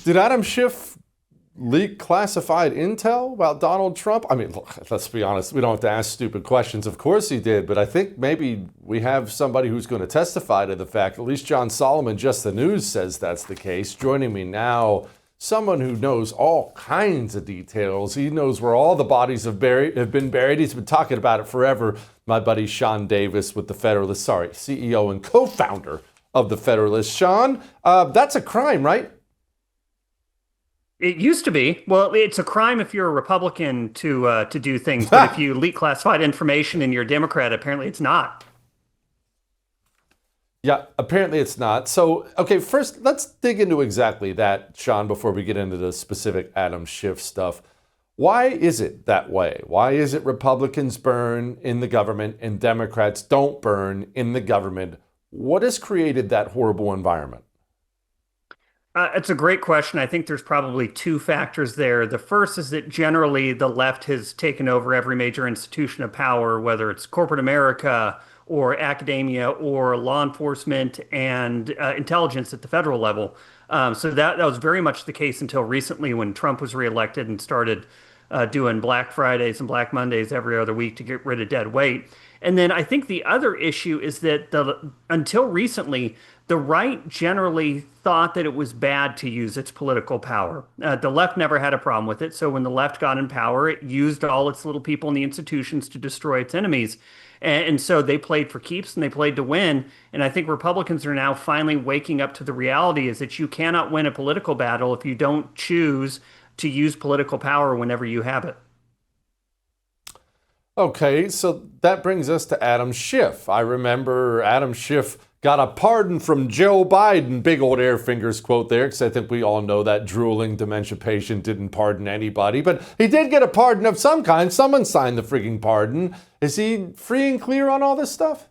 Did Adam Schiff leak classified intel about Donald Trump? I mean, look, let's be honest. We don't have to ask stupid questions. Of course he did. But I think maybe we have somebody who's going to testify to the fact. At least John Solomon, Just the News, says that's the case. Joining me now, someone who knows all kinds of details. He knows where all the bodies have been buried. He's been talking about it forever. My buddy Sean Davis with the Federalist, CEO and co-founder of the Federalist. Sean, that's a crime, right? It used to be. Well, it's a crime if you're a Republican to do things, but if you leak classified information and you're a Democrat, apparently it's not. Yeah, apparently it's not. So, okay, first, let's dig into exactly that, Sean, before we get into the specific Adam Schiff stuff. Why is it that way? Why is it Republicans burn in the government and Democrats don't burn in the government? What has created that horrible environment? It's a great question. I think there's probably two factors there. The first is that generally the left has taken over every major institution of power, whether it's corporate America or academia or law enforcement and intelligence at the federal level. So that was very much the case until recently when Trump was reelected and started doing Black Fridays and Black Mondays every other week to get rid of dead weight. And then I think the other issue is that until recently, the right generally thought that it was bad to use its political power. The left never had a problem with it. So when the left got in power, it used all its little people in the institutions to destroy its enemies. And so they played for keeps and they played to win. And I think Republicans are now finally waking up to the reality is that you cannot win a political battle if you don't choose to use political power whenever you have it. Okay, so that brings us to Adam Schiff. I remember Adam Schiff got a pardon from Joe Biden. Big old air fingers quote there, because I think we all know that drooling dementia patient didn't pardon anybody. But he did get a pardon of some kind. Someone signed the freaking pardon. Is he free and clear on all this stuff?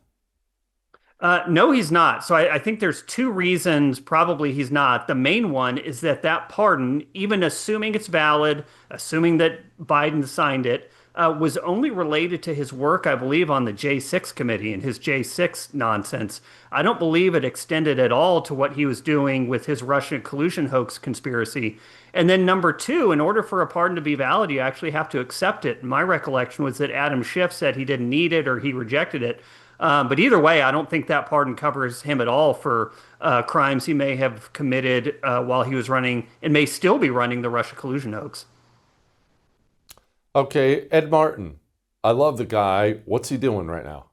No, he's not. So I think there's two reasons probably he's not. The main one is that pardon, even assuming it's valid, assuming that Biden signed it, was only related to his work, I believe, on the J6 committee and his J6 nonsense. I don't believe it extended at all to what he was doing with his Russian collusion hoax conspiracy. And then number two, in order for a pardon to be valid, you actually have to accept it. My recollection was that Adam Schiff said he didn't need it or he rejected it. But either way, I don't think that pardon covers him at all for crimes he may have committed while he was running and may still be running the Russia collusion hoax. Okay, Ed Martin. I love the guy. What's he doing right now?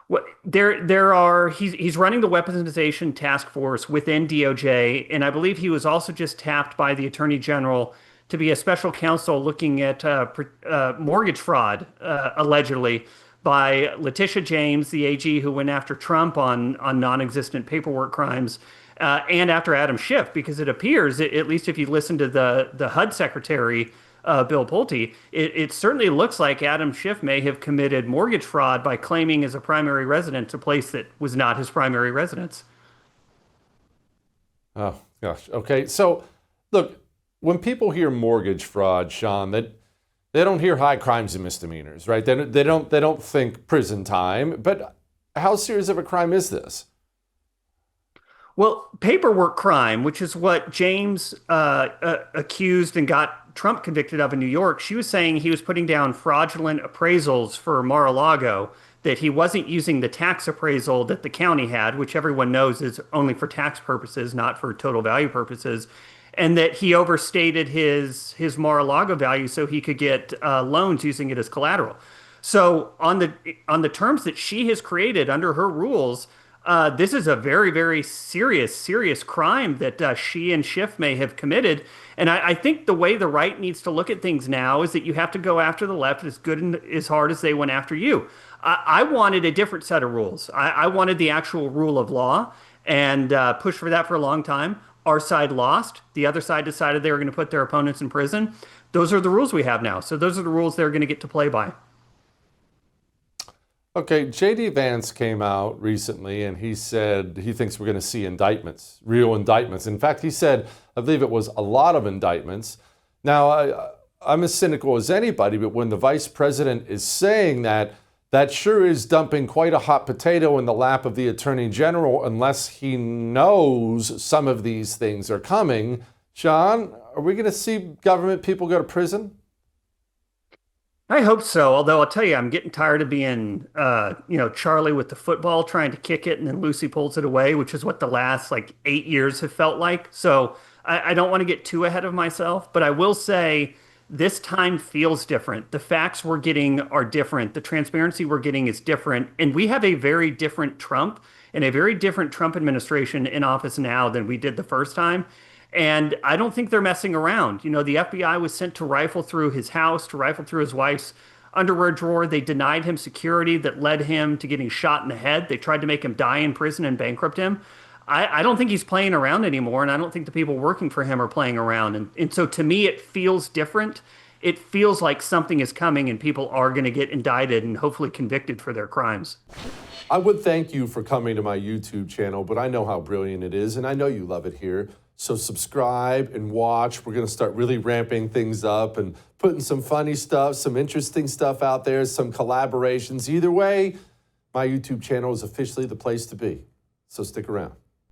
Well, he's running the weaponization task force within DOJ, and I believe he was also just tapped by the Attorney General to be a special counsel looking at mortgage fraud, allegedly, by Letitia James, the AG who went after Trump on non-existent paperwork crimes, and after Adam Schiff, because it appears, at least if you listen to the HUD secretary, Bill Pulte, it certainly looks like Adam Schiff may have committed mortgage fraud by claiming as a primary residence a place that was not his primary residence. Oh, gosh. Okay, so look, when people hear mortgage fraud, Sean, that they don't hear high crimes and misdemeanors, right? They don't think prison time. But how serious of a crime is this? Well, paperwork crime, which is what James accused and got Trump convicted of in New York, she was saying he was putting down fraudulent appraisals for Mar-a-Lago, that he wasn't using the tax appraisal that the county had, which everyone knows is only for tax purposes, not for total value purposes, and that he overstated his Mar-a-Lago value so he could get loans using it as collateral. So on the terms that she has created under her rules, this is a very, very serious crime that she and Schiff may have committed. And I think the way the right needs to look at things now is that you have to go after the left as good and as hard as they went after you. I wanted a different set of rules. I wanted the actual rule of law and pushed for that for a long time. Our side lost. The other side decided they were going to put their opponents in prison. Those are the rules we have now. So those are the rules they're going to get to play by. Okay, J.D. Vance came out recently and he said he thinks we're going to see indictments, real indictments. In fact, he said, I believe it was a lot of indictments. Now, I'm as cynical as anybody, but when the vice president is saying that, That sure is dumping quite a hot potato in the lap of the Attorney General unless he knows some of these things are coming. John, are we going to see government people go to prison? I hope so. Although I'll tell you, I'm getting tired of being, Charlie with the football trying to kick it and then Lucy pulls it away, which is what the last like 8 years have felt like. So I don't want to get too ahead of myself, but I will say this time feels different. The facts we're getting are different. The transparency we're getting is different. And we have a very different Trump and a very different Trump administration in office now than we did the first time. And I don't think they're messing around. You know, the FBI was sent to rifle through his house, to rifle through his wife's underwear drawer. They denied him security that led him to getting shot in the head. They tried to make him die in prison and bankrupt him. I don't think he's playing around anymore, and I don't think the people working for him are playing around. And so to me, it feels different. It feels like something is coming and people are going to get indicted and hopefully convicted for their crimes. I would thank you for coming to my YouTube channel, but I know how brilliant it is, and I know you love it here. So subscribe and watch. We're going to start really ramping things up and putting some funny stuff, some interesting stuff out there, some collaborations. Either way, my YouTube channel is officially the place to be. So stick around.